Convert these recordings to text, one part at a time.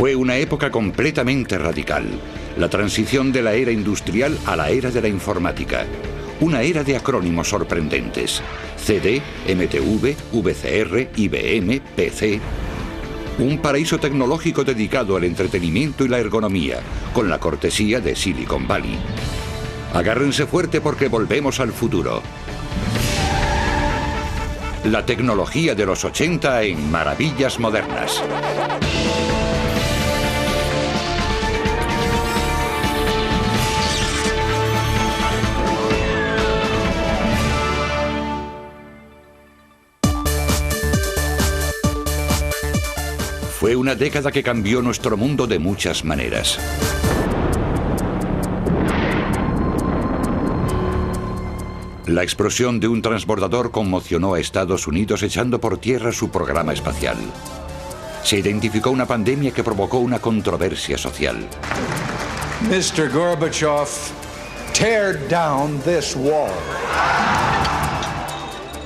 Fue una época completamente radical, la transición de la era industrial a la era de la informática. Una era de acrónimos sorprendentes: CD, MTV, VCR, IBM, PC. Un paraíso tecnológico dedicado al entretenimiento y la ergonomía, con la cortesía de Silicon Valley. Agárrense fuerte porque volvemos al futuro. La tecnología de los 80 en Maravillas Modernas. Fue una década que cambió nuestro mundo de muchas maneras. La explosión de un transbordador conmocionó a Estados Unidos echando por tierra su programa espacial. Se identificó una pandemia que provocó una controversia social. Mr. Gorbachev, tear down this wall.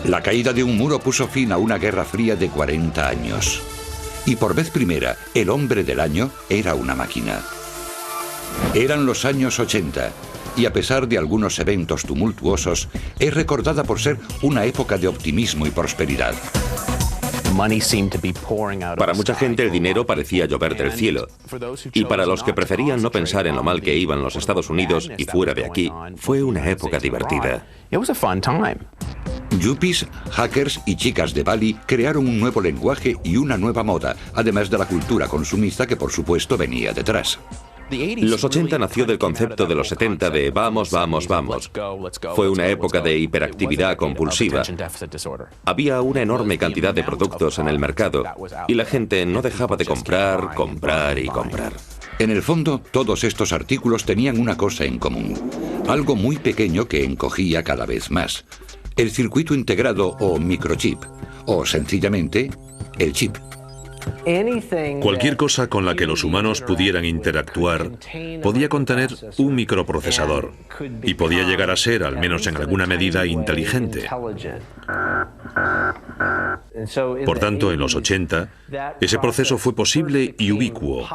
La caída de un muro puso fin a una guerra fría de 40 años. Y por vez primera, el hombre del año era una máquina. Eran los años 80, y a pesar de algunos eventos tumultuosos, es recordada por ser una época de optimismo y prosperidad. Para mucha gente el dinero parecía llover del cielo. Y para los que preferían no pensar en lo mal que iban los Estados Unidos y fuera de aquí, fue una época divertida. Yuppies, hackers y chicas de Bali crearon un nuevo lenguaje y una nueva moda, además de la cultura consumista que por supuesto venía detrás. Los 80 nació del concepto de los 70 de vamos, vamos, vamos. Fue una época de hiperactividad compulsiva. Había una enorme cantidad de productos en el mercado y la gente no dejaba de comprar, comprar y comprar. En el fondo, todos estos artículos tenían una cosa en común, algo muy pequeño que encogía cada vez más: el circuito integrado o microchip, o sencillamente, el chip. Cualquier cosa con la que los humanos pudieran interactuar podía contener un microprocesador y podía llegar a ser, al menos en alguna medida, inteligente. Por tanto, en los 80, ese proceso fue posible y ubicuo,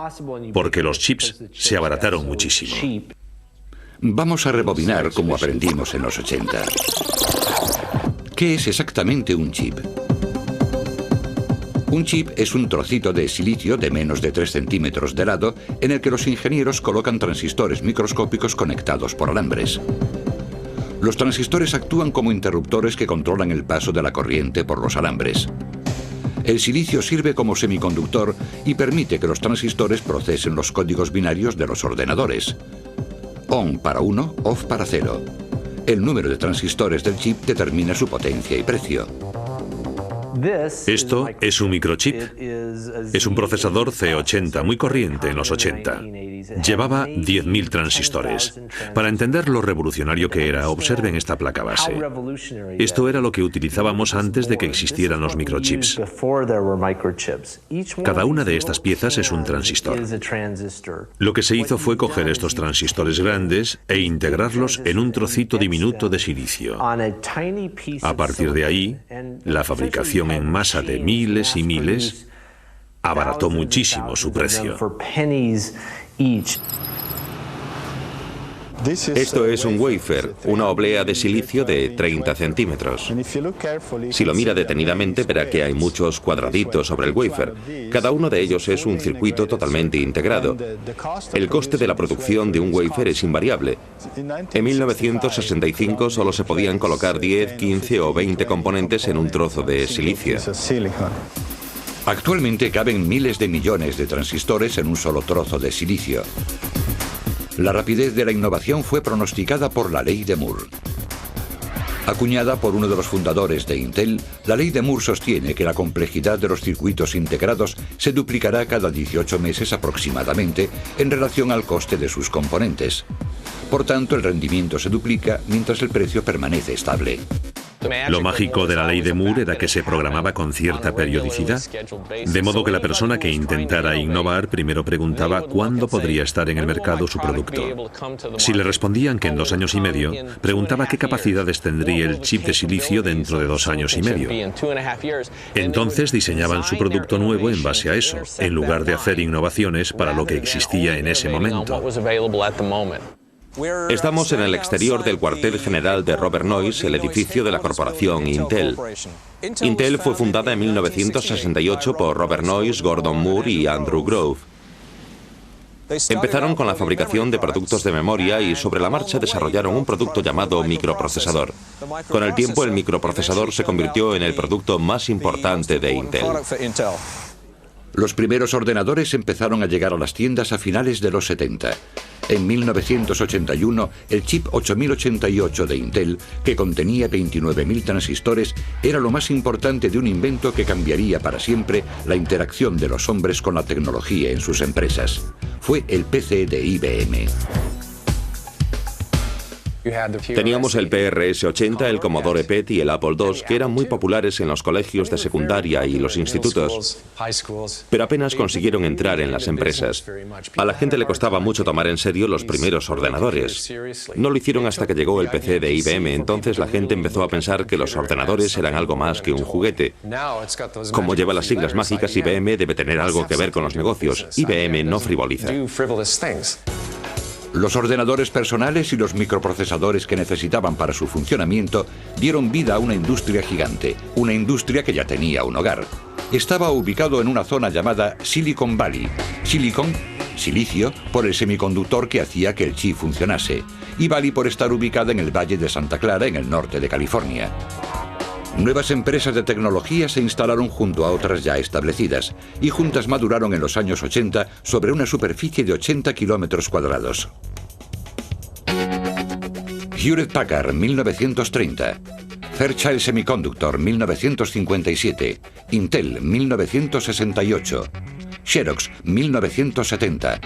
porque los chips se abarataron muchísimo. Vamos a rebobinar como aprendimos en los 80. ¿Qué es exactamente un chip? Un chip es un trocito de silicio de menos de 3 centímetros de lado en el que los ingenieros colocan transistores microscópicos conectados por alambres. Los transistores actúan como interruptores que controlan el paso de la corriente por los alambres. El silicio sirve como semiconductor y permite que los transistores procesen los códigos binarios de los ordenadores. On para 1, off para 0. El número de transistores del chip determina su potencia y precio. Esto es un microchip. Es un procesador C80 muy corriente en los 80. Llevaba 10.000 transistores. Para entender lo revolucionario que era, observen esta placa base. Esto era lo que utilizábamos antes de que existieran los microchips. Cada una de estas piezas es un transistor. Lo que se hizo fue coger estos transistores grandes e integrarlos en un trocito diminuto de silicio. A partir de ahí, la fabricación en masa de miles y miles abarató muchísimo su precio. Esto es un wafer, una oblea de silicio de 30 centímetros. Si lo mira detenidamente, verá que hay muchos cuadraditos sobre el wafer. Cada uno de ellos es un circuito totalmente integrado. El coste de la producción de un wafer es invariable. En 1965 solo se podían colocar 10, 15 o 20 componentes en un trozo de silicio. Actualmente caben miles de millones de transistores en un solo trozo de silicio. La rapidez de la innovación fue pronosticada por la ley de Moore. Acuñada por uno de los fundadores de Intel, la ley de Moore sostiene que la complejidad de los circuitos integrados se duplicará cada 18 meses aproximadamente en relación al coste de sus componentes. Por tanto, el rendimiento se duplica mientras el precio permanece estable. Lo mágico de la ley de Moore era que se programaba con cierta periodicidad, de modo que la persona que intentara innovar primero preguntaba cuándo podría estar en el mercado su producto. Si le respondían que en 2 años y medio, preguntaba qué capacidades tendría el chip de silicio dentro de 2 años y medio. Entonces diseñaban su producto nuevo en base a eso, en lugar de hacer innovaciones para lo que existía en ese momento. Estamos en el exterior del cuartel general de Robert Noyce, el edificio de la corporación Intel. Intel fue fundada en 1968 por Robert Noyce, Gordon Moore y Andrew Grove. Empezaron con la fabricación de productos de memoria y sobre la marcha desarrollaron un producto llamado microprocesador. Con el tiempo, el microprocesador se convirtió en el producto más importante de Intel. Los primeros ordenadores empezaron a llegar a las tiendas a finales de los 70. En 1981, el chip 8088 de Intel, que contenía 29.000 transistores, era lo más importante de un invento que cambiaría para siempre la interacción de los hombres con la tecnología en sus empresas. Fue el PC de IBM. Teníamos el PRS-80, el Commodore PET y el Apple II, que eran muy populares en los colegios de secundaria y los institutos, pero apenas consiguieron entrar en las empresas. A la gente le costaba mucho tomar en serio los primeros ordenadores. No lo hicieron hasta que llegó el PC de IBM, entonces la gente empezó a pensar que los ordenadores eran algo más que un juguete. Como lleva las siglas mágicas, IBM debe tener algo que ver con los negocios. IBM no frivoliza. Los ordenadores personales y los microprocesadores que necesitaban para su funcionamiento dieron vida a una industria gigante, una industria que ya tenía un hogar. Estaba ubicado en una zona llamada Silicon Valley. Silicon, silicio, por el semiconductor que hacía que el chip funcionase, y Valley por estar ubicada en el Valle de Santa Clara, en el norte de California. Nuevas empresas de tecnología se instalaron junto a otras ya establecidas, y juntas maduraron en los años 80 sobre una superficie de 80 kilómetros cuadrados. Hewlett Packard, 1930. Fairchild Semiconductor, 1957. Intel, 1968. Xerox, 1970.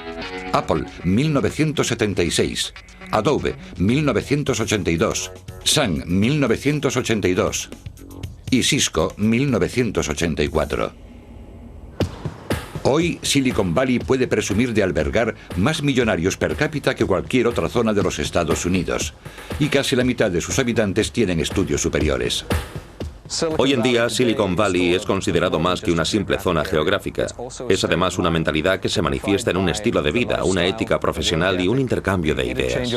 Apple, 1976. Adobe, 1982. Sun, 1982. Y Cisco, 1984. Hoy, Silicon Valley puede presumir de albergar más millonarios per cápita que cualquier otra zona de los Estados Unidos, y casi la mitad de sus habitantes tienen estudios superiores. Hoy en día, Silicon Valley es considerado más que una simple zona geográfica. Es además una mentalidad que se manifiesta en un estilo de vida, una ética profesional y un intercambio de ideas.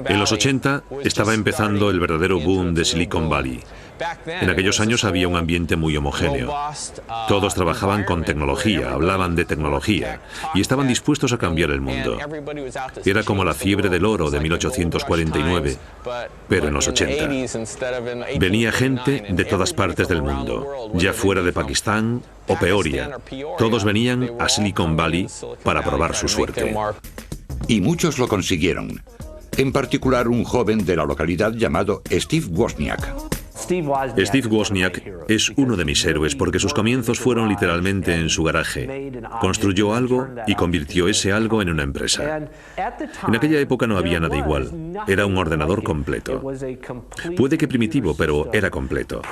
En los 80 estaba empezando el verdadero boom de Silicon Valley. En aquellos años había un ambiente muy homogéneo. Todos trabajaban con tecnología, hablaban de tecnología y estaban dispuestos a cambiar el mundo. Era como la fiebre del oro de 1849, pero en los 80. Venía gente de todas partes del mundo, ya fuera de Pakistán o Peoria. Todos venían a Silicon Valley para probar su suerte. Y muchos lo consiguieron. En particular un joven de la localidad llamado Steve Wozniak. Steve Wozniak es uno de mis héroes porque sus comienzos fueron literalmente en su garaje. Construyó algo y convirtió ese algo en una empresa. En aquella época no había nada igual. Era un ordenador completo. Puede que primitivo, pero era completo.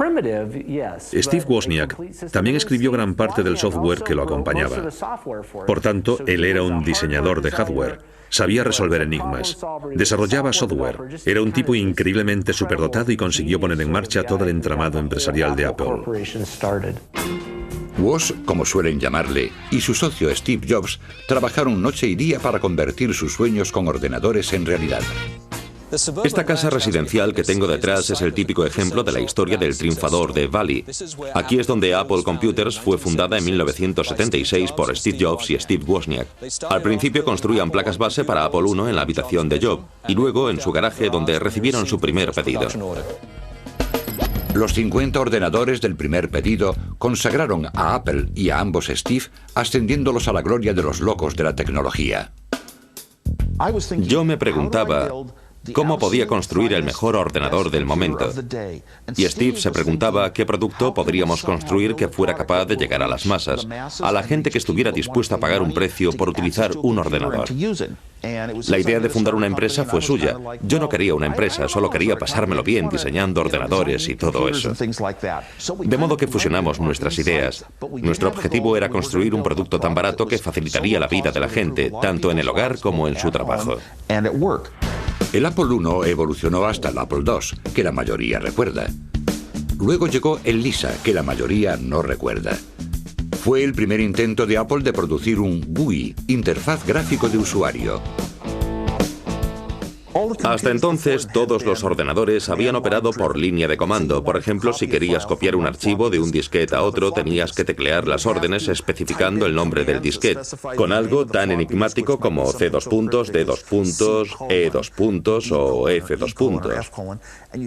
Steve Wozniak también escribió gran parte del software que lo acompañaba. Por tanto, él era un diseñador de hardware. Sabía resolver enigmas, desarrollaba software, era un tipo increíblemente superdotado y consiguió poner en marcha todo el entramado empresarial de Apple. Woz, como suelen llamarle, y su socio Steve Jobs trabajaron noche y día para convertir sus sueños con ordenadores en realidad. Esta casa residencial que tengo detrás es el típico ejemplo de la historia del triunfador de Valley. Aquí es donde Apple Computers fue fundada en 1976 por Steve Jobs y Steve Wozniak. Al principio construían placas base para Apple I en la habitación de Jobs y luego en su garaje donde recibieron su primer pedido. Los 50 ordenadores del primer pedido consagraron a Apple y a ambos Steve, ascendiéndolos a la gloria de los locos de la tecnología. Yo me preguntaba, cómo podía construir el mejor ordenador del momento. Y Steve se preguntaba qué producto podríamos construir que fuera capaz de llegar a las masas, a la gente que estuviera dispuesta a pagar un precio por utilizar un ordenador. La idea de fundar una empresa fue suya. Yo no quería una empresa, solo quería pasármelo bien diseñando ordenadores y todo eso. De modo que fusionamos nuestras ideas. Nuestro objetivo era construir un producto tan barato que facilitaría la vida de la gente, tanto en el hogar como en su trabajo. El Apple I evolucionó hasta el Apple II, que la mayoría recuerda. Luego llegó el Lisa, que la mayoría no recuerda. Fue el primer intento de Apple de producir un GUI, interfaz gráfico de usuario. Hasta entonces, todos los ordenadores habían operado por línea de comando. Por ejemplo, si querías copiar un archivo de un disquete a otro, tenías que teclear las órdenes especificando el nombre del disquete, con algo tan enigmático como C+, D+, E2 o F2.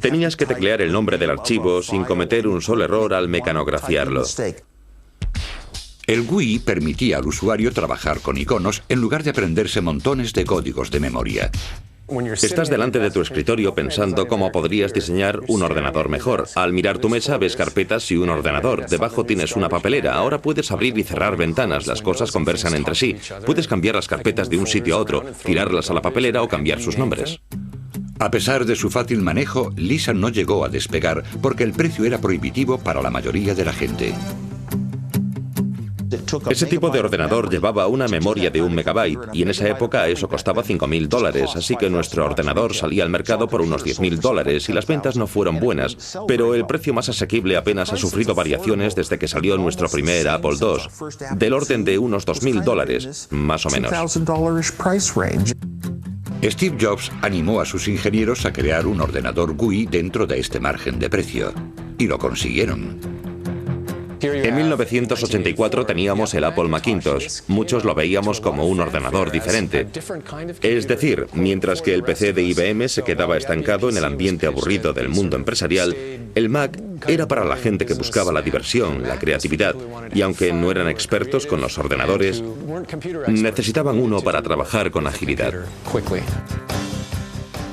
Tenías que teclear el nombre del archivo sin cometer un solo error al mecanografiarlo. El GUI permitía al usuario trabajar con iconos en lugar de aprenderse montones de códigos de memoria. Estás delante de tu escritorio pensando cómo podrías diseñar un ordenador mejor. Al mirar tu mesa ves carpetas y un ordenador. Debajo tienes una papelera. Ahora puedes abrir y cerrar ventanas. Las cosas conversan entre sí. Puedes cambiar las carpetas de un sitio a otro, tirarlas a la papelera o cambiar sus nombres. A pesar de su fácil manejo, Lisa no llegó a despegar porque el precio era prohibitivo para la mayoría de la gente. Ese tipo de ordenador llevaba una memoria de 1 megabyte y en esa época eso costaba $5.000, así que nuestro ordenador salía al mercado por unos $10.000 y las ventas no fueron buenas, pero el precio más asequible apenas ha sufrido variaciones desde que salió nuestro primer Apple II, del orden de unos $2.000, más o menos. Steve Jobs animó a sus ingenieros a crear un ordenador GUI dentro de este margen de precio, y lo consiguieron. En 1984 teníamos el Apple Macintosh. Muchos lo veíamos como un ordenador diferente. Es decir, mientras que el PC de IBM se quedaba estancado en el ambiente aburrido del mundo empresarial, el Mac era para la gente que buscaba la diversión, la creatividad, y aunque no eran expertos con los ordenadores, necesitaban uno para trabajar con agilidad.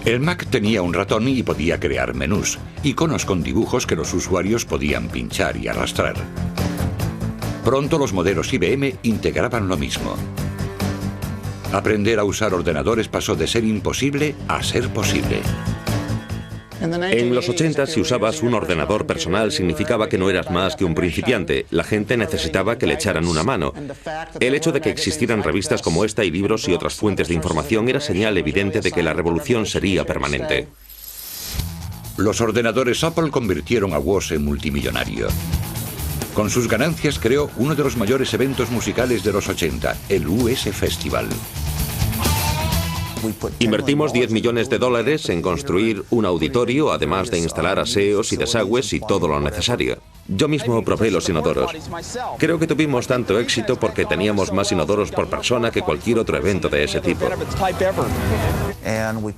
El Mac tenía un ratón y podía crear menús, iconos con dibujos que los usuarios podían pinchar y arrastrar. Pronto los modelos IBM integraban lo mismo. Aprender a usar ordenadores pasó de ser imposible a ser posible. En los 80, si usabas un ordenador personal, significaba que no eras más que un principiante. La gente necesitaba que le echaran una mano. El hecho de que existieran revistas como esta y libros y otras fuentes de información era señal evidente de que la revolución sería permanente. Los ordenadores Apple convirtieron a Woz en multimillonario. Con sus ganancias creó uno de los mayores eventos musicales de los 80, el US Festival. Invertimos $10 millones en construir un auditorio, además de instalar aseos y desagües y todo lo necesario. Yo mismo probé los inodoros. Creo que tuvimos tanto éxito porque teníamos más inodoros por persona que cualquier otro evento de ese tipo.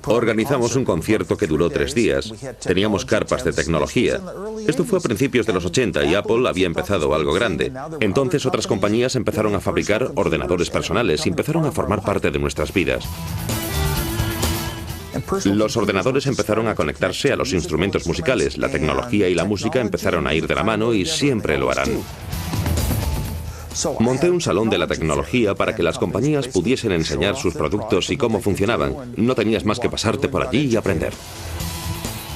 Organizamos un concierto que duró 3 días. Teníamos carpas de tecnología. Esto fue a principios de los 80 y Apple había empezado algo grande. Entonces otras compañías empezaron a fabricar ordenadores personales y empezaron a formar parte de nuestras vidas. Los ordenadores empezaron a conectarse a los instrumentos musicales. La tecnología y la música empezaron a ir de la mano y siempre lo harán. Monté un salón de la tecnología para que las compañías pudiesen enseñar sus productos y cómo funcionaban. No tenías más que pasarte por allí y aprender.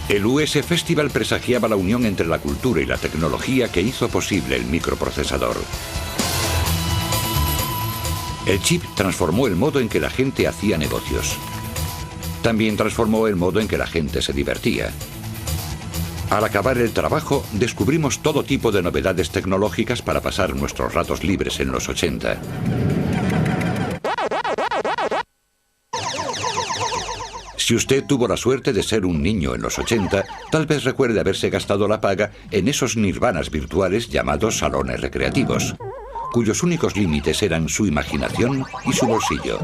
El US Festival presagiaba la unión entre la cultura y la tecnología que hizo posible el microprocesador. El chip transformó el modo en que la gente hacía negocios. También transformó el modo en que la gente se divertía. Al acabar el trabajo, descubrimos todo tipo de novedades tecnológicas para pasar nuestros ratos libres en los 80. Si usted tuvo la suerte de ser un niño en los 80, tal vez recuerde haberse gastado la paga en esos nirvanas virtuales llamados salones recreativos, cuyos únicos límites eran su imaginación y su bolsillo.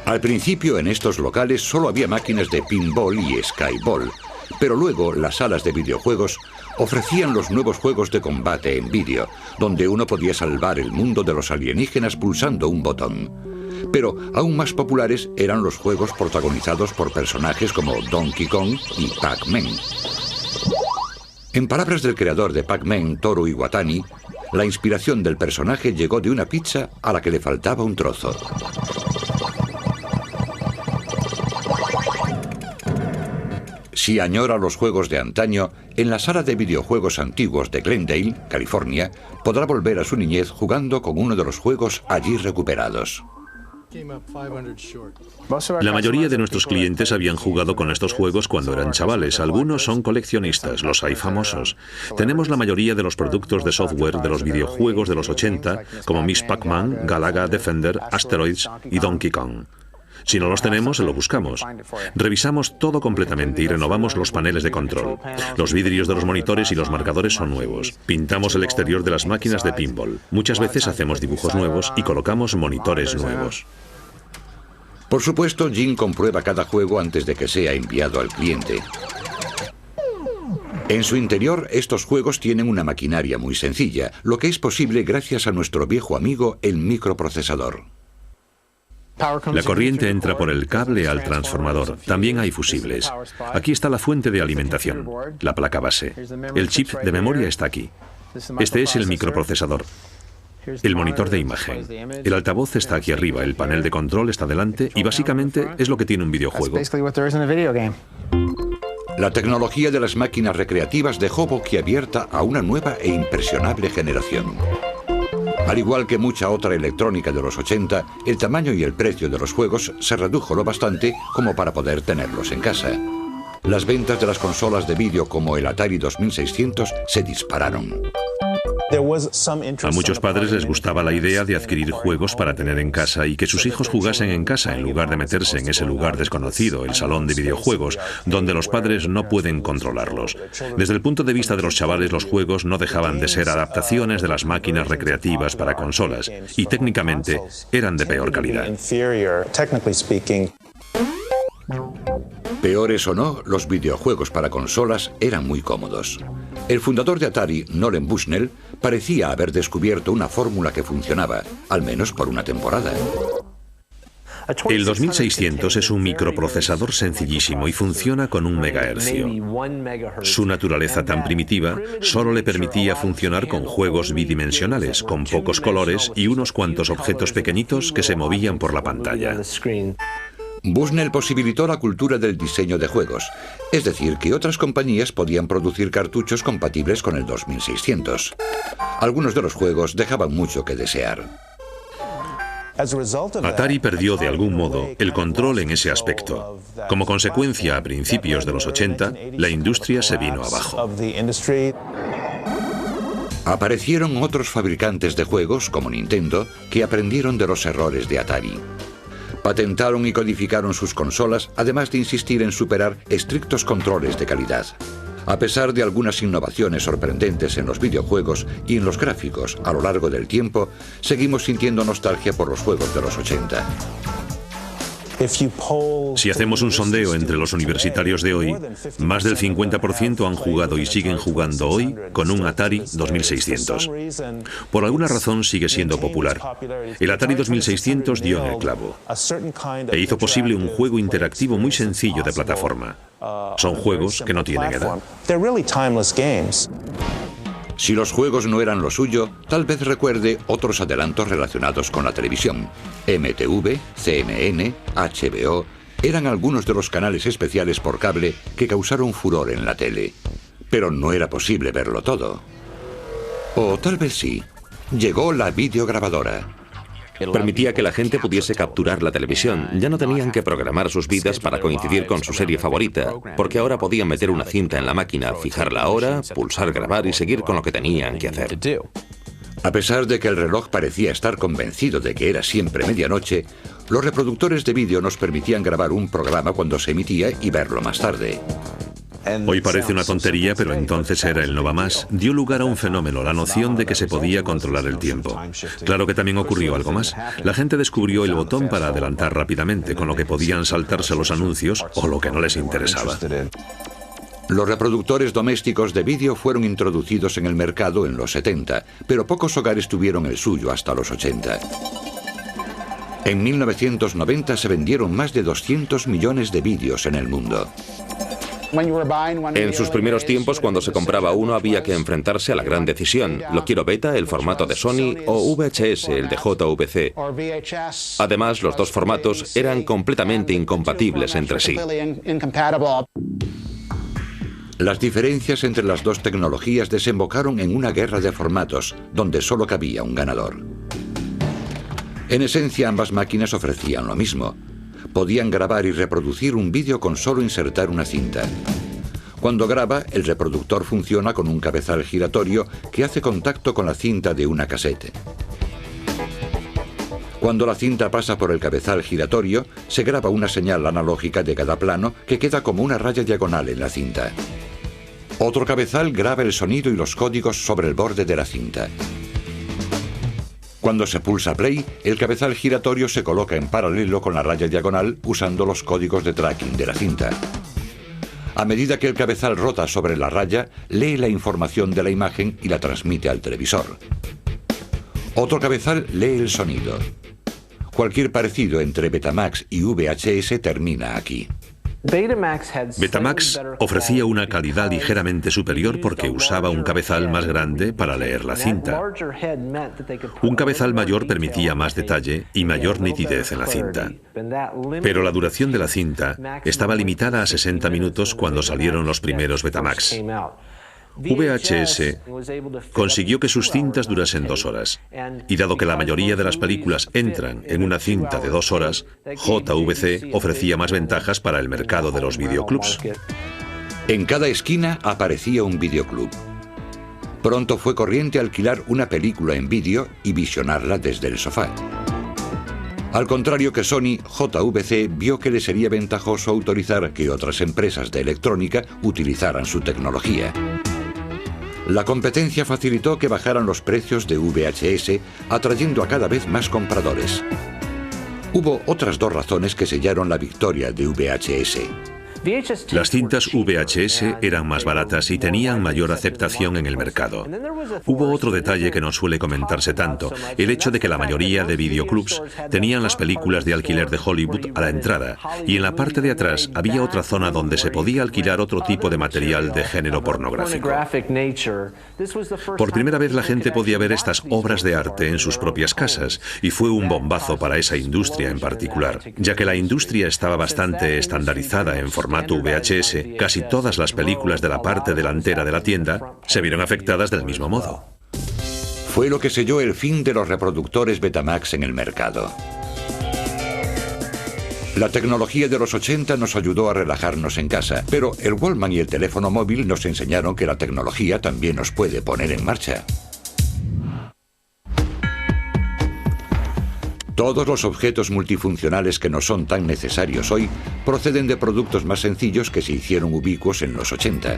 Al principio en estos locales solo había máquinas de pinball y skyball, pero luego las salas de videojuegos ofrecían los nuevos juegos de combate en vídeo, donde uno podía salvar el mundo de los alienígenas pulsando un botón. Pero aún más populares eran los juegos protagonizados por personajes como Donkey Kong y Pac-Man. En palabras del creador de Pac-Man, Toru Iwatani, la inspiración del personaje llegó de una pizza a la que le faltaba un trozo. Si añora los juegos de antaño, en la sala de videojuegos antiguos de Glendale, California, podrá volver a su niñez jugando con uno de los juegos allí recuperados. La mayoría de nuestros clientes habían jugado con estos juegos cuando eran chavales. Algunos son coleccionistas, los hay famosos. Tenemos la mayoría de los productos de software de los videojuegos de los 80, como Miss Pac-Man, Galaga, Defender, Asteroids y Donkey Kong. Si no los tenemos, lo buscamos. Revisamos todo completamente y renovamos los paneles de control. Los vidrios de los monitores y los marcadores son nuevos. Pintamos el exterior de las máquinas de pinball. Muchas veces hacemos dibujos nuevos y colocamos monitores nuevos. Por supuesto, Jim comprueba cada juego antes de que sea enviado al cliente. En su interior, estos juegos tienen una maquinaria muy sencilla, lo que es posible gracias a nuestro viejo amigo, el microprocesador. La corriente entra por el cable al transformador. También hay fusibles. Aquí está la fuente de alimentación, la placa base. El chip de memoria está aquí. Este es el microprocesador. El monitor de imagen. El altavoz está aquí arriba, el panel de control está delante y básicamente es lo que tiene un videojuego. La tecnología de las máquinas recreativas dejó boquiabierta a una nueva e impresionable generación. Al igual que mucha otra electrónica de los 80, el tamaño y el precio de los juegos se redujo lo bastante como para poder tenerlos en casa. Las ventas de las consolas de vídeo como el Atari 2600 se dispararon. A muchos padres les gustaba la idea de adquirir juegos para tener en casa y que sus hijos jugasen en casa en lugar de meterse en ese lugar desconocido, el salón de videojuegos, donde los padres no pueden controlarlos. Desde el punto de vista de los chavales, los juegos no dejaban de ser adaptaciones de las máquinas recreativas para consolas y técnicamente eran de peor calidad. Peores o no, los videojuegos para consolas eran muy cómodos. El fundador de Atari, Nolan Bushnell, parecía haber descubierto una fórmula que funcionaba, al menos por una temporada. El 2600 es un microprocesador sencillísimo y funciona con 1 megahercio. Su naturaleza tan primitiva solo le permitía funcionar con juegos bidimensionales, con pocos colores y unos cuantos objetos pequeñitos que se movían por la pantalla. Bushnell posibilitó la cultura del diseño de juegos, es decir, que otras compañías podían producir cartuchos compatibles con el 2600. Algunos de los juegos dejaban mucho que desear. Atari perdió de algún modo el control en ese aspecto. Como consecuencia, a principios de los 80, la industria se vino abajo. Aparecieron otros fabricantes de juegos, como Nintendo, que aprendieron de los errores de Atari. Patentaron y codificaron sus consolas, además de insistir en superar estrictos controles de calidad. A pesar de algunas innovaciones sorprendentes en los videojuegos y en los gráficos a lo largo del tiempo, seguimos sintiendo nostalgia por los juegos de los 80. Si hacemos un sondeo entre los universitarios de hoy, más del 50% han jugado y siguen jugando hoy con un Atari 2600. Por alguna razón sigue siendo popular. El Atari 2600 dio en el clavo e hizo posible un juego interactivo muy sencillo de plataforma. Son juegos que no tienen edad. Si los juegos no eran lo suyo, tal vez recuerde otros adelantos relacionados con la televisión. MTV, CNN, HBO, eran algunos de los canales especiales por cable que causaron furor en la tele. Pero no era posible verlo todo. O tal vez sí. Llegó la videograbadora. Permitía que la gente pudiese capturar la televisión. Ya no tenían que programar sus vidas para coincidir con su serie favorita, porque ahora podían meter una cinta en la máquina, fijar la hora, pulsar grabar y seguir con lo que tenían que hacer. A pesar de que el reloj parecía estar convencido de que era siempre medianoche, los reproductores de vídeo nos permitían grabar un programa cuando se emitía y verlo más tarde. Hoy parece una tontería, pero entonces era el no va más. Dio lugar a un fenómeno, la noción de que se podía controlar el tiempo. Claro que también ocurrió algo más. La gente descubrió el botón para adelantar rápidamente, con lo que podían saltarse los anuncios o lo que no les interesaba. Los reproductores domésticos de vídeo fueron introducidos en el mercado en los 70, pero pocos hogares tuvieron el suyo hasta los 80. En 1990 se vendieron más de 200 millones de vídeos en el mundo. En sus primeros tiempos, cuando se compraba uno, había que enfrentarse a la gran decisión. ¿Lo quiero beta, el formato de Sony, o VHS, el de JVC? Además, los dos formatos eran completamente incompatibles entre sí. Las diferencias entre las dos tecnologías desembocaron en una guerra de formatos, donde solo cabía un ganador. En esencia, ambas máquinas ofrecían lo mismo. Podían grabar y reproducir un vídeo con solo insertar una cinta. Cuando graba, el reproductor funciona con un cabezal giratorio que hace contacto con la cinta de una casete. Cuando la cinta pasa por el cabezal giratorio, se graba una señal analógica de cada plano que queda como una raya diagonal en la cinta. Otro cabezal graba el sonido y los códigos sobre el borde de la cinta. Cuando se pulsa play, el cabezal giratorio se coloca en paralelo con la raya diagonal usando los códigos de tracking de la cinta. A medida que el cabezal rota sobre la raya, lee la información de la imagen y la transmite al televisor. Otro cabezal lee el sonido. Cualquier parecido entre Betamax y VHS termina aquí. Betamax ofrecía una calidad ligeramente superior porque usaba un cabezal más grande para leer la cinta. Un cabezal mayor permitía más detalle y mayor nitidez en la cinta. Pero la duración de la cinta estaba limitada a 60 minutos cuando salieron los primeros Betamax. VHS consiguió que sus cintas durasen 2 horas, y dado que la mayoría de las películas entran en una cinta de 2 horas, JVC ofrecía más ventajas para el mercado de los videoclubs. En cada esquina aparecía un videoclub. Pronto fue corriente alquilar una película en vídeo y visionarla desde el sofá. Al contrario que Sony, JVC vio que le sería ventajoso autorizar que otras empresas de electrónica utilizaran su tecnología. La competencia facilitó que bajaran los precios de VHS, atrayendo a cada vez más compradores. Hubo otras 2 razones que sellaron la victoria de VHS. Las cintas VHS eran más baratas y tenían mayor aceptación en el mercado. Hubo otro detalle que no suele comentarse tanto, el hecho de que la mayoría de videoclubs tenían las películas de alquiler de Hollywood a la entrada, y en la parte de atrás había otra zona donde se podía alquilar otro tipo de material de género pornográfico. Por primera vez la gente podía ver estas obras de arte en sus propias casas, y fue un bombazo para esa industria en particular, ya que la industria estaba bastante estandarizada en formato VHS. Casi todas las películas de la parte delantera de la tienda se vieron afectadas del mismo modo. Fue lo que selló el fin de los reproductores Betamax en el mercado. La tecnología de los 80 nos ayudó a relajarnos en casa, pero el Walkman y el teléfono móvil nos enseñaron que la tecnología también nos puede poner en marcha. Todos los objetos multifuncionales que nos son tan necesarios hoy proceden de productos más sencillos que se hicieron ubicuos en los 80.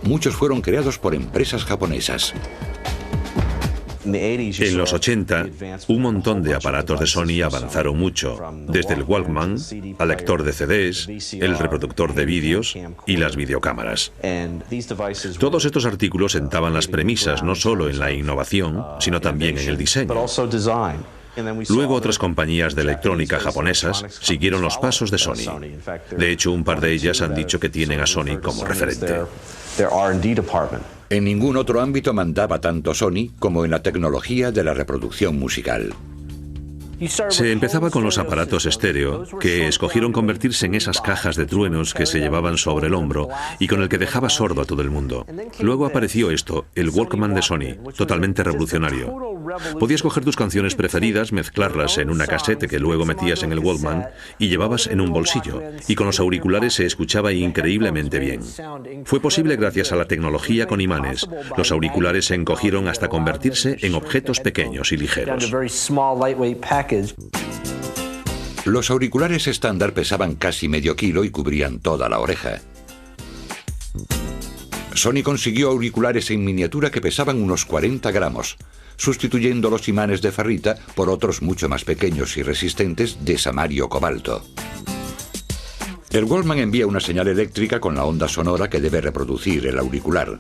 Muchos fueron creados por empresas japonesas. En los 80, un montón de aparatos de Sony avanzaron mucho, desde el Walkman al lector de CDs, el reproductor de vídeos y las videocámaras. Todos estos artículos sentaban las premisas no solo en la innovación, sino también en el diseño. Luego otras compañías de electrónica japonesas siguieron los pasos de Sony. De hecho, un par de ellas han dicho que tienen a Sony como referente. En ningún otro ámbito mandaba tanto Sony como en la tecnología de la reproducción musical. Se empezaba con los aparatos estéreo, que escogieron convertirse en esas cajas de truenos que se llevaban sobre el hombro y con el que dejaba sordo a todo el mundo. Luego apareció esto, el Walkman de Sony, totalmente revolucionario. Podías coger tus canciones preferidas, mezclarlas en una casete que luego metías en el Walkman y llevabas en un bolsillo, y con los auriculares se escuchaba increíblemente bien. Fue posible gracias a la tecnología con imanes. Los auriculares se encogieron hasta convertirse en objetos pequeños y ligeros. Los auriculares estándar pesaban casi medio kilo y cubrían toda la oreja. Sony consiguió auriculares en miniatura que pesaban unos 40 gramos, sustituyendo los imanes de ferrita por otros mucho más pequeños y resistentes de samario cobalto. El Walkman envía una señal eléctrica con la onda sonora que debe reproducir el auricular.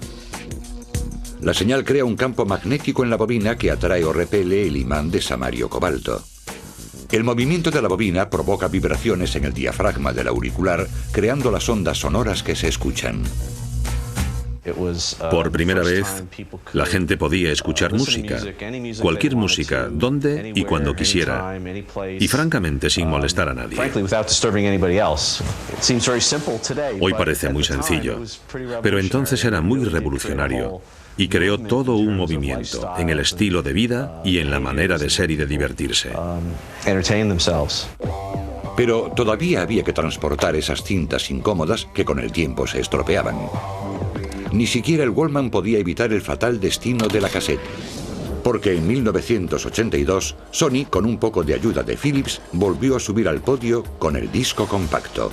La señal crea un campo magnético en la bobina que atrae o repele el imán de samario cobalto. El movimiento de la bobina provoca vibraciones en el diafragma del auricular, creando las ondas sonoras que se escuchan. Por primera vez, la gente podía escuchar música, cualquier música, donde y cuando quisiera, y francamente sin molestar a nadie. Hoy parece muy sencillo, pero entonces era muy revolucionario y creó todo un movimiento en el estilo de vida y en la manera de ser y de divertirse. Pero todavía había que transportar esas cintas incómodas que con el tiempo se estropeaban. Ni siquiera el Walkman podía evitar el fatal destino de la cassette, porque en 1982 Sony, con un poco de ayuda de Philips, volvió a subir al podio con el disco compacto.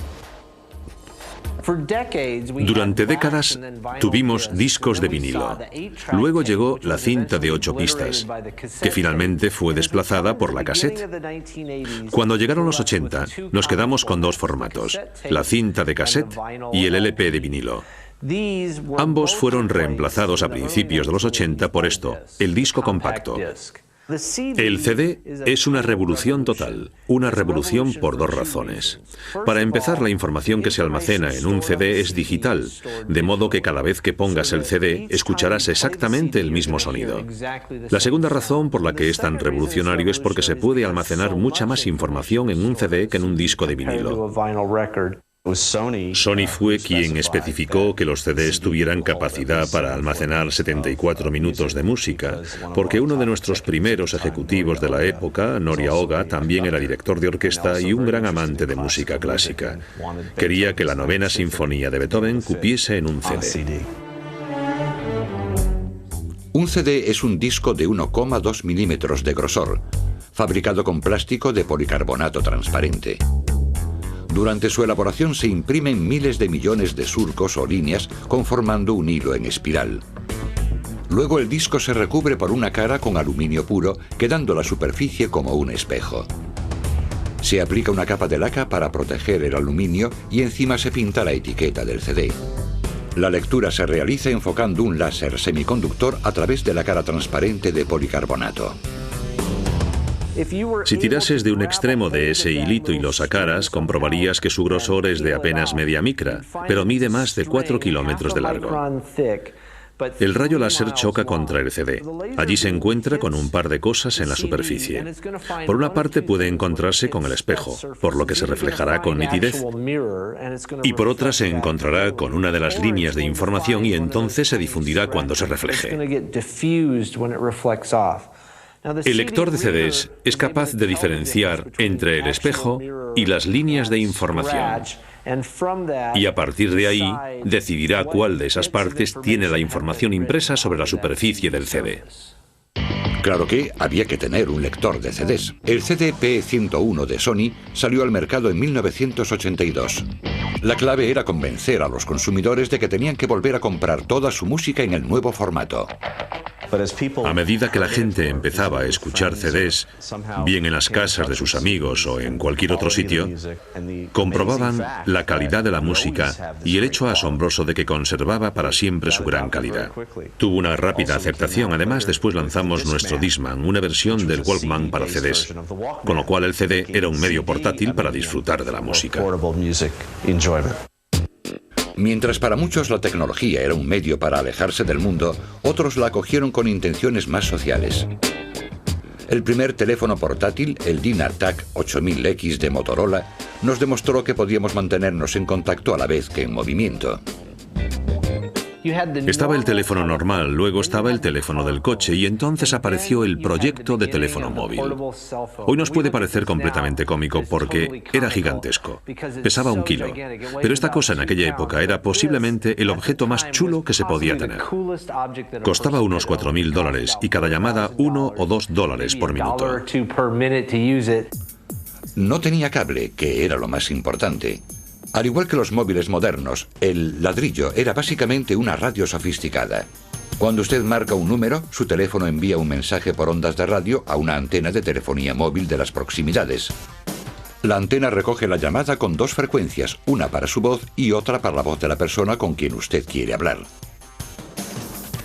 Durante décadas tuvimos discos de vinilo. Luego llegó la cinta de 8 pistas, que finalmente fue desplazada por la cassette. Cuando llegaron los 80, nos quedamos con 2 formatos, la cinta de cassette y el LP de vinilo. Ambos fueron reemplazados a principios de los 80 por esto, el disco compacto. El CD es una revolución total, una revolución por 2 razones. Para empezar, la información que se almacena en un CD es digital, de modo que cada vez que pongas el CD escucharás exactamente el mismo sonido. La segunda razón por la que es tan revolucionario es porque se puede almacenar mucha más información en un CD que en un disco de vinilo. Sony fue quien especificó que los CDs tuvieran capacidad para almacenar 74 minutos de música, porque uno de nuestros primeros ejecutivos de la época, Noria Oga, también era director de orquesta y un gran amante de música clásica. Quería que la 9ª Sinfonía de Beethoven cupiese en un CD. Un CD es un disco de 1,2 milímetros de grosor, fabricado con plástico de policarbonato transparente. Durante su elaboración se imprimen miles de millones de surcos o líneas conformando un hilo en espiral. Luego el disco se recubre por una cara con aluminio puro, quedando la superficie como un espejo. Se aplica una capa de laca para proteger el aluminio y encima se pinta la etiqueta del CD. La lectura se realiza enfocando un láser semiconductor a través de la cara transparente de policarbonato. Si tirases de un extremo de ese hilito y lo sacaras, comprobarías que su grosor es de apenas media micra, pero mide más de 4 kilómetros de largo. El rayo láser choca contra el CD. Allí se encuentra con un par de cosas en la superficie. Por una parte puede encontrarse con el espejo, por lo que se reflejará con nitidez. Y por otra se encontrará con una de las líneas de información y entonces se difundirá cuando se refleje. El lector de CDs es capaz de diferenciar entre el espejo y las líneas de información. Y a partir de ahí, decidirá cuál de esas partes tiene la información impresa sobre la superficie del CD. Claro que había que tener un lector de CDs. El CD P101 de Sony salió al mercado en 1982. La clave era convencer a los consumidores de que tenían que volver a comprar toda su música en el nuevo formato. A medida que la gente empezaba a escuchar CDs, bien en las casas de sus amigos o en cualquier otro sitio, comprobaban la calidad de la música y el hecho asombroso de que conservaba para siempre su gran calidad. Tuvo una rápida aceptación. Además, después lanzamos nuestro Discman, una versión del Walkman para CDs, con lo cual el CD era un medio portátil para disfrutar de la música. Mientras para muchos la tecnología era un medio para alejarse del mundo, otros la acogieron con intenciones más sociales. El primer teléfono portátil, el Dynatac 8000X de Motorola, nos demostró que podíamos mantenernos en contacto a la vez que en movimiento. Estaba el teléfono normal, luego estaba el teléfono del coche y entonces apareció el proyecto de teléfono móvil. Hoy nos puede parecer completamente cómico porque era gigantesco, pesaba 1 kilo, pero esta cosa en aquella época era posiblemente el objeto más chulo que se podía tener. Costaba unos $4.000 y cada llamada $1 o $2 por minuto. No tenía cable, que era lo más importante. Al igual que los móviles modernos, el ladrillo era básicamente una radio sofisticada. Cuando usted marca un número, su teléfono envía un mensaje por ondas de radio a una antena de telefonía móvil de las proximidades. La antena recoge la llamada con dos frecuencias, una para su voz y otra para la voz de la persona con quien usted quiere hablar.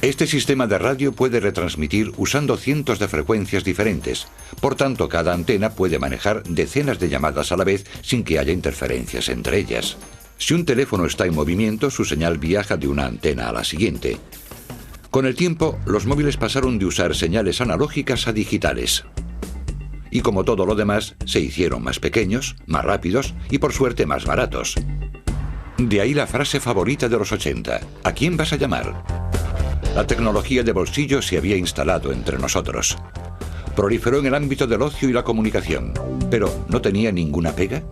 Este sistema de radio puede retransmitir usando cientos de frecuencias diferentes, por tanto cada antena puede manejar decenas de llamadas a la vez sin que haya interferencias entre ellas. Si un teléfono está en movimiento, su señal viaja de una antena a la siguiente. Con el tiempo, los móviles pasaron de usar señales analógicas a digitales. Y como todo lo demás, se hicieron más pequeños, más rápidos y por suerte más baratos. De ahí la frase favorita de los 80, ¿a quién vas a llamar? La tecnología de bolsillo se había instalado entre nosotros. Proliferó en el ámbito del ocio y la comunicación, pero ¿no tenía ninguna pega?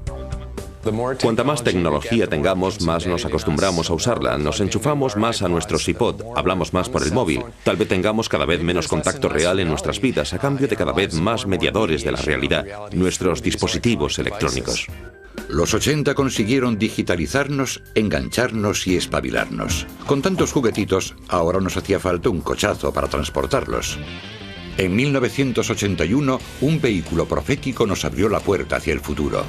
Cuanta más tecnología tengamos, más nos acostumbramos a usarla, nos enchufamos más a nuestros iPod, hablamos más por el móvil, tal vez tengamos cada vez menos contacto real en nuestras vidas a cambio de cada vez más mediadores de la realidad, nuestros dispositivos electrónicos. Los 80 consiguieron digitalizarnos, engancharnos y espabilarnos. Con tantos juguetitos, ahora nos hacía falta un cochazo para transportarlos. En 1981, un vehículo profético nos abrió la puerta hacia el futuro.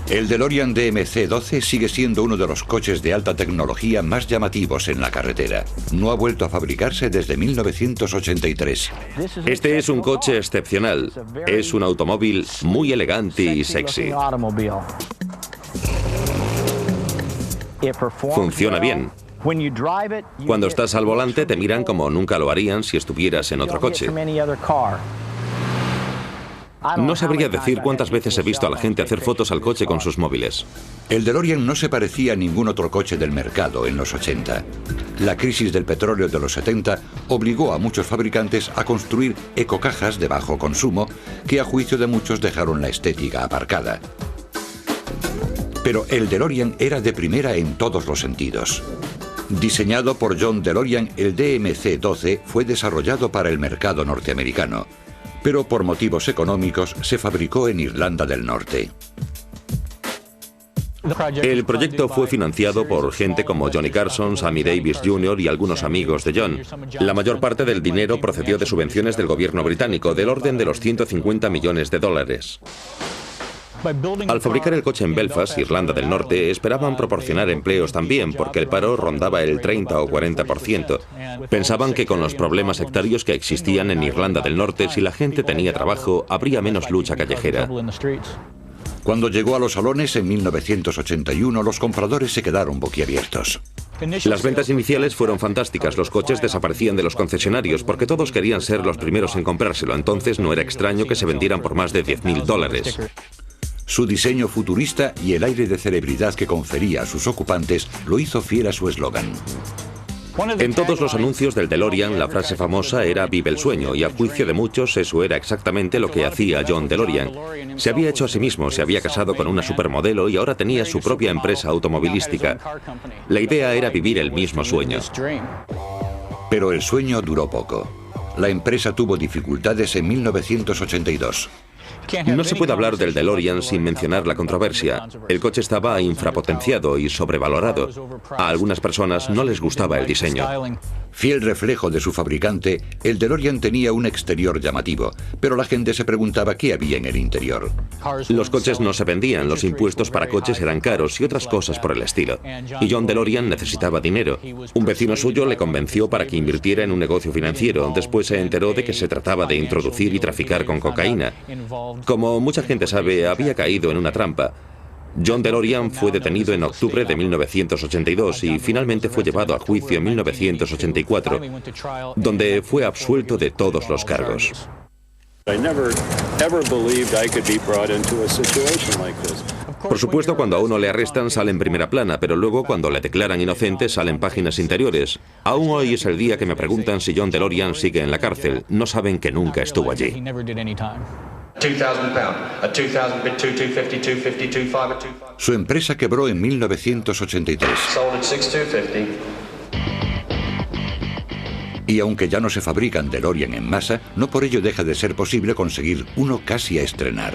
El DeLorean DMC-12 sigue siendo uno de los coches de alta tecnología más llamativos en la carretera. No ha vuelto a fabricarse desde 1983. Este es un coche excepcional. Es un automóvil muy elegante y sexy. Funciona bien. Cuando estás al volante te miran como nunca lo harían si estuvieras en otro coche. No sabría decir cuántas veces he visto a la gente hacer fotos al coche con sus móviles. El DeLorean no se parecía a ningún otro coche del mercado en los 80. La crisis del petróleo de los 70 obligó a muchos fabricantes a construir ecocajas de bajo consumo que a juicio de muchos dejaron la estética aparcada. Pero el DeLorean era de primera en todos los sentidos. Diseñado por John DeLorean, el DMC-12 fue desarrollado para el mercado norteamericano, pero por motivos económicos se fabricó en Irlanda del Norte. El proyecto fue financiado por gente como Johnny Carson, Sammy Davis Jr. y algunos amigos de John. La mayor parte del dinero procedió de subvenciones del gobierno británico, del orden de los 150 millones de dólares. Al fabricar el coche en Belfast, Irlanda del Norte, esperaban proporcionar empleos también, porque el paro rondaba el 30 o 40%. Pensaban que con los problemas sectarios que existían en Irlanda del Norte, si la gente tenía trabajo, habría menos lucha callejera. Cuando llegó a los salones en 1981, los compradores se quedaron boquiabiertos. Las ventas iniciales fueron fantásticas, los coches desaparecían de los concesionarios porque todos querían ser los primeros en comprárselo, entonces no era extraño que se vendieran por más de $10.000. Su diseño futurista y el aire de celebridad que confería a sus ocupantes lo hizo fiel a su eslogan. En todos los anuncios del DeLorean, la frase famosa era «Vive el sueño», y a juicio de muchos eso era exactamente lo que hacía John DeLorean. Se había hecho a sí mismo, se había casado con una supermodelo y ahora tenía su propia empresa automovilística. La idea era vivir el mismo sueño. Pero el sueño duró poco. La empresa tuvo dificultades en 1982. No se puede hablar del DeLorean sin mencionar la controversia. El coche estaba infrapotenciado y sobrevalorado. A algunas personas no les gustaba el diseño. Fiel reflejo de su fabricante, el DeLorean tenía un exterior llamativo, pero la gente se preguntaba qué había en el interior. Los coches no se vendían, los impuestos para coches eran caros y otras cosas por el estilo. Y John DeLorean necesitaba dinero. Un vecino suyo le convenció para que invirtiera en un negocio financiero. Después se enteró de que se trataba de introducir y traficar con cocaína. Como mucha gente sabe, había caído en una trampa. John DeLorean fue detenido en octubre de 1982 y finalmente fue llevado a juicio en 1984, donde fue absuelto de todos los cargos. Por supuesto, cuando a uno le arrestan sale en primera plana, pero luego cuando le declaran inocente salen páginas interiores. Aún hoy es el día que me preguntan si John DeLorean sigue en la cárcel. No saben que nunca estuvo allí. 2,000 pounds, a 2,000 bit 250, 250, 25. Su empresa quebró en 1983. Sold at 6,250. Y aunque ya no se fabrican DeLorean en masa, no por ello deja de ser posible conseguir uno casi a estrenar.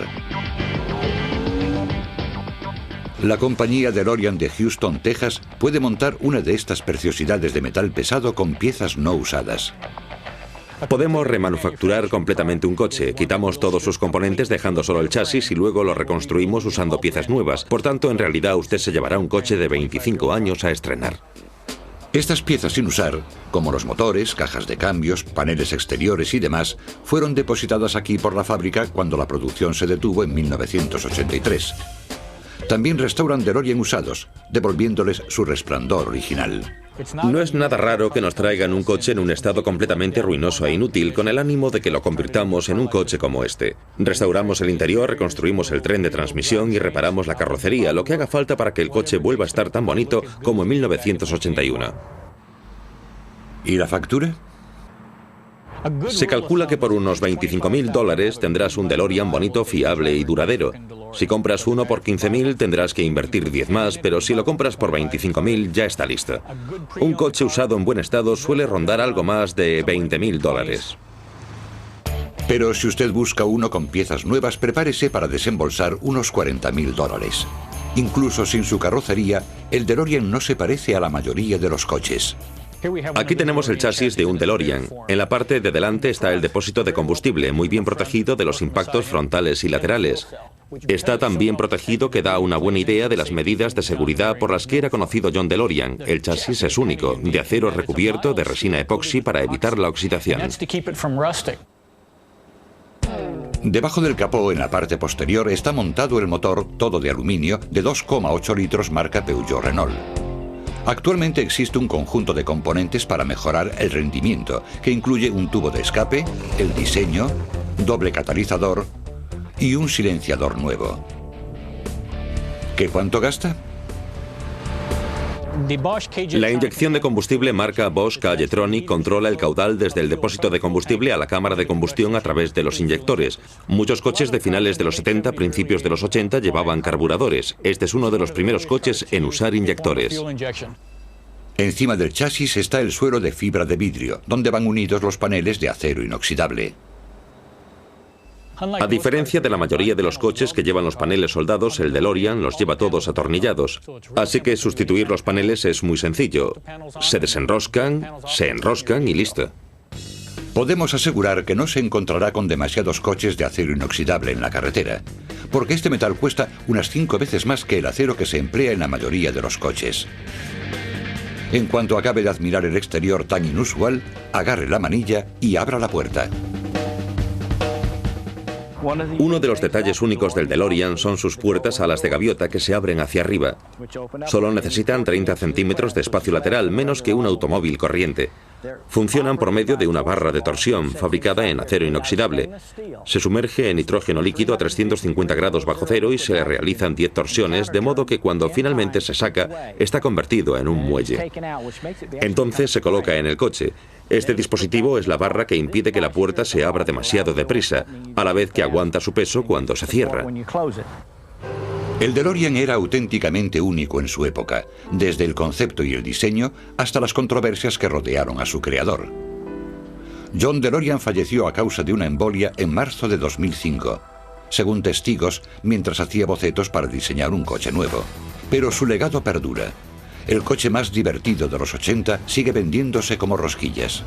La compañía DeLorean de Houston, Texas, puede montar una de estas preciosidades de metal pesado con piezas no usadas. Podemos remanufacturar completamente un coche, quitamos todos sus componentes dejando solo el chasis y luego lo reconstruimos usando piezas nuevas. Por tanto, en realidad usted se llevará un coche de 25 años a estrenar. Estas piezas sin usar, como los motores, cajas de cambios, paneles exteriores y demás, fueron depositadas aquí por la fábrica cuando la producción se detuvo en 1983. También restauran DeLorean usados, devolviéndoles su resplandor original. No es nada raro que nos traigan un coche en un estado completamente ruinoso e inútil con el ánimo de que lo convirtamos en un coche como este. Restauramos el interior, reconstruimos el tren de transmisión y reparamos la carrocería, lo que haga falta para que el coche vuelva a estar tan bonito como en 1981. ¿Y la factura? Se calcula que por unos $25.000 tendrás un DeLorean bonito, fiable y duradero. Si compras uno por 15.000 tendrás que invertir 10 más, pero si lo compras por 25.000 ya está listo. Un coche usado en buen estado suele rondar algo más de $20.000. Pero si usted busca uno con piezas nuevas, prepárese para desembolsar unos $40.000. Incluso sin su carrocería, el DeLorean no se parece a la mayoría de los coches. Aquí tenemos el chasis de un DeLorean. En la parte de delante está el depósito de combustible, muy bien protegido de los impactos frontales y laterales. Está tan bien protegido que da una buena idea de las medidas de seguridad por las que era conocido John DeLorean. El chasis es único, de acero recubierto de resina epoxi para evitar la oxidación. Debajo del capó, en la parte posterior, está montado el motor, todo de aluminio, de 2,8 litros marca Peugeot-Renault. Actualmente existe un conjunto de componentes para mejorar el rendimiento, que incluye un tubo de escape, el diseño, doble catalizador y un silenciador nuevo. ¿Qué cuánto gasta? La inyección de combustible marca Bosch Cajetronic controla el caudal desde el depósito de combustible a la cámara de combustión a través de los inyectores. Muchos coches de finales de los 70, principios de los 80 llevaban carburadores. Este es uno de los primeros coches en usar inyectores. Encima del chasis está el suelo de fibra de vidrio, donde van unidos los paneles de acero inoxidable. A diferencia de la mayoría de los coches que llevan los paneles soldados, el DeLorean los lleva todos atornillados. Así que sustituir los paneles es muy sencillo. Se desenroscan, se enroscan y listo. Podemos asegurar que no se encontrará con demasiados coches de acero inoxidable en la carretera, porque este metal cuesta unas 5 veces más que el acero que se emplea en la mayoría de los coches. En cuanto acabe de admirar el exterior tan inusual, agarre la manilla y abra la puerta. Uno de los detalles únicos del DeLorean son sus puertas alas de gaviota que se abren hacia arriba. Solo necesitan 30 centímetros de espacio lateral, menos que un automóvil corriente. Funcionan por medio de una barra de torsión fabricada en acero inoxidable. Se sumerge en nitrógeno líquido a 350 grados bajo cero y se realizan 10 torsiones, de modo que cuando finalmente se saca, está convertido en un muelle. Entonces se coloca en el coche. Este dispositivo es la barra que impide que la puerta se abra demasiado deprisa, a la vez que aguanta su peso cuando se cierra. El DeLorean era auténticamente único en su época, desde el concepto y el diseño hasta las controversias que rodearon a su creador. John DeLorean falleció a causa de una embolia en marzo de 2005, según testigos, mientras hacía bocetos para diseñar un coche nuevo. Pero su legado perdura. El coche más divertido de los 80 sigue vendiéndose como rosquillas.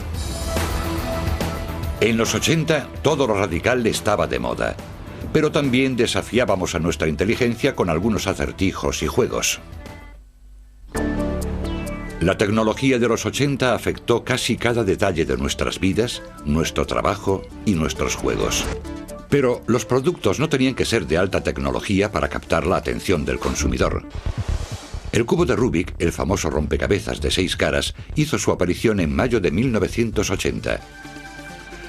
En los 80, todo lo radical estaba de moda, pero también desafiábamos a nuestra inteligencia con algunos acertijos y juegos. La tecnología de los 80 afectó casi cada detalle de nuestras vidas, nuestro trabajo y nuestros juegos. Pero los productos no tenían que ser de alta tecnología para captar la atención del consumidor. El cubo de Rubik, el famoso rompecabezas de 6 caras, hizo su aparición en mayo de 1980.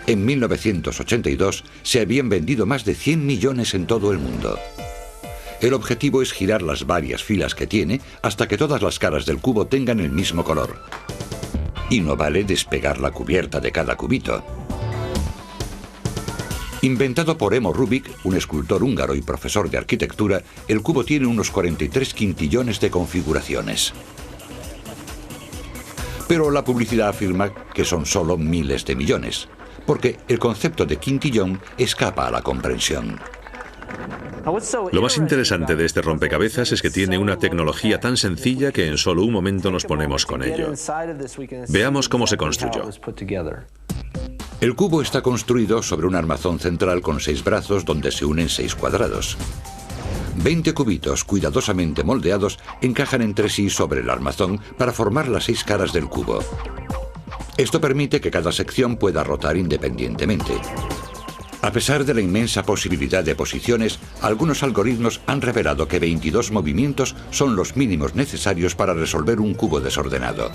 En 1982 se habían vendido más de 100 millones en todo el mundo. El objetivo es girar las varias filas que tiene hasta que todas las caras del cubo tengan el mismo color. Y no vale despegar la cubierta de cada cubito. Inventado por Emo Rubik, un escultor húngaro y profesor de arquitectura, el cubo tiene unos 43 quintillones de configuraciones. Pero la publicidad afirma que son solo miles de millones, porque el concepto de quintillón escapa a la comprensión. Lo más interesante de este rompecabezas es que tiene una tecnología tan sencilla que en solo un momento nos ponemos con ello. Veamos cómo se construyó. El cubo está construido sobre un armazón central con 6 brazos donde se unen 6 cuadrados. 20 cubitos cuidadosamente moldeados encajan entre sí sobre el armazón para formar las 6 caras del cubo. Esto permite que cada sección pueda rotar independientemente. A pesar de la inmensa posibilidad de posiciones, algunos algoritmos han revelado que 22 movimientos son los mínimos necesarios para resolver un cubo desordenado.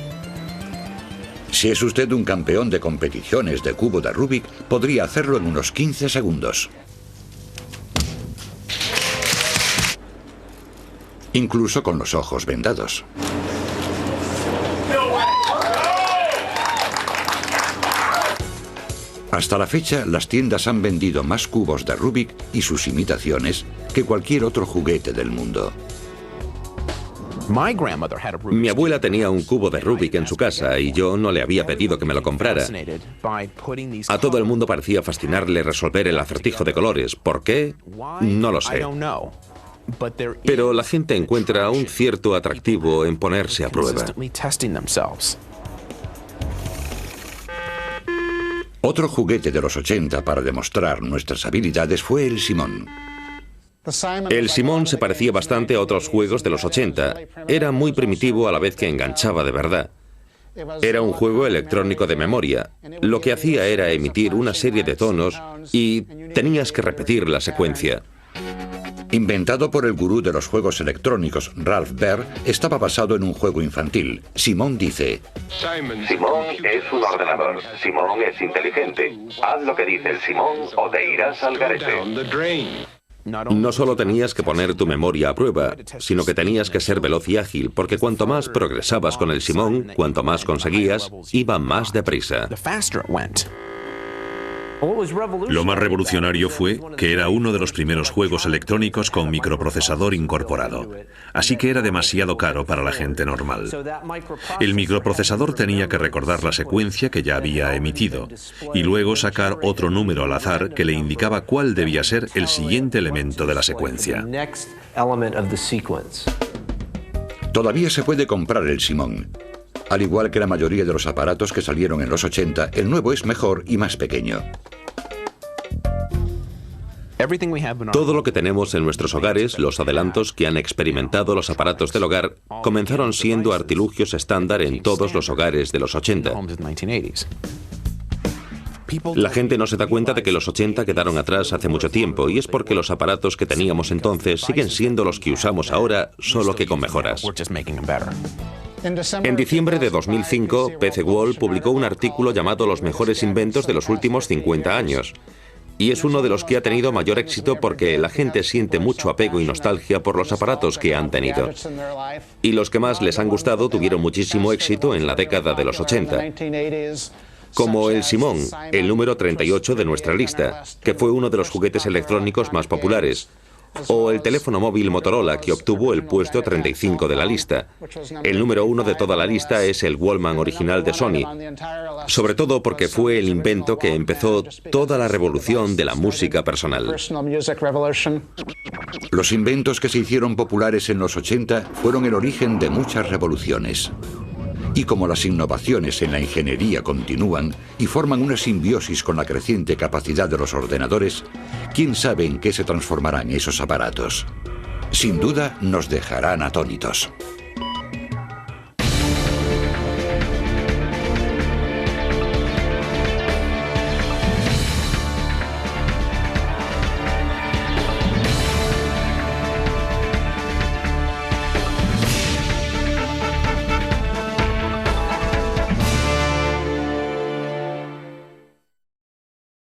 Si es usted un campeón de competiciones de cubo de Rubik, podría hacerlo en unos 15 segundos. Incluso con los ojos vendados. Hasta la fecha, las tiendas han vendido más cubos de Rubik y sus imitaciones que cualquier otro juguete del mundo. Mi abuela tenía un cubo de Rubik en su casa y yo no le había pedido que me lo comprara. A todo el mundo parecía fascinarle resolver el acertijo de colores. ¿Por qué? No lo sé. Pero la gente encuentra un cierto atractivo en ponerse a prueba. Otro juguete de los 80 para demostrar nuestras habilidades fue el Simón. El Simón se parecía bastante a otros juegos de los 80. Era muy primitivo a la vez que enganchaba de verdad. Era un juego electrónico de memoria. Lo que hacía era emitir una serie de tonos y tenías que repetir la secuencia. Inventado por el gurú de los juegos electrónicos, Ralph Baer, estaba basado en un juego infantil. Simón dice: Simón es un ordenador. Simón es inteligente. Haz lo que dice el Simón o te irás al garete. No solo tenías que poner tu memoria a prueba, sino que tenías que ser veloz y ágil, porque cuanto más progresabas con el Simón, cuanto más conseguías, iba más deprisa. Lo más revolucionario fue que era uno de los primeros juegos electrónicos con microprocesador incorporado, así que era demasiado caro para la gente normal. El microprocesador tenía que recordar la secuencia que ya había emitido y luego sacar otro número al azar que le indicaba cuál debía ser el siguiente elemento de la secuencia. Todavía se puede comprar el Simón. Al igual que la mayoría de los aparatos que salieron en los 80, el nuevo es mejor y más pequeño. Todo lo que tenemos en nuestros hogares, los adelantos que han experimentado los aparatos del hogar, comenzaron siendo artilugios estándar en todos los hogares de los 80. La gente no se da cuenta de que los 80 quedaron atrás hace mucho tiempo, y es porque los aparatos que teníamos entonces siguen siendo los que usamos ahora, solo que con mejoras. En diciembre de 2005, PC World publicó un artículo llamado Los mejores inventos de los últimos 50 años. Y es uno de los que ha tenido mayor éxito porque la gente siente mucho apego y nostalgia por los aparatos que han tenido. Y los que más les han gustado tuvieron muchísimo éxito en la década de los 80. Como el Simón, el número 38 de nuestra lista, que fue uno de los juguetes electrónicos más populares. O el teléfono móvil Motorola, que obtuvo el puesto 35 de la lista. El número 1 de toda la lista es el Walkman original de Sony, sobre todo porque fue el invento que empezó toda la revolución de la música personal. Los inventos que se hicieron populares en los 80 fueron el origen de muchas revoluciones. Y como las innovaciones en la ingeniería continúan y forman una simbiosis con la creciente capacidad de los ordenadores, ¿quién sabe en qué se transformarán esos aparatos? Sin duda nos dejarán atónitos.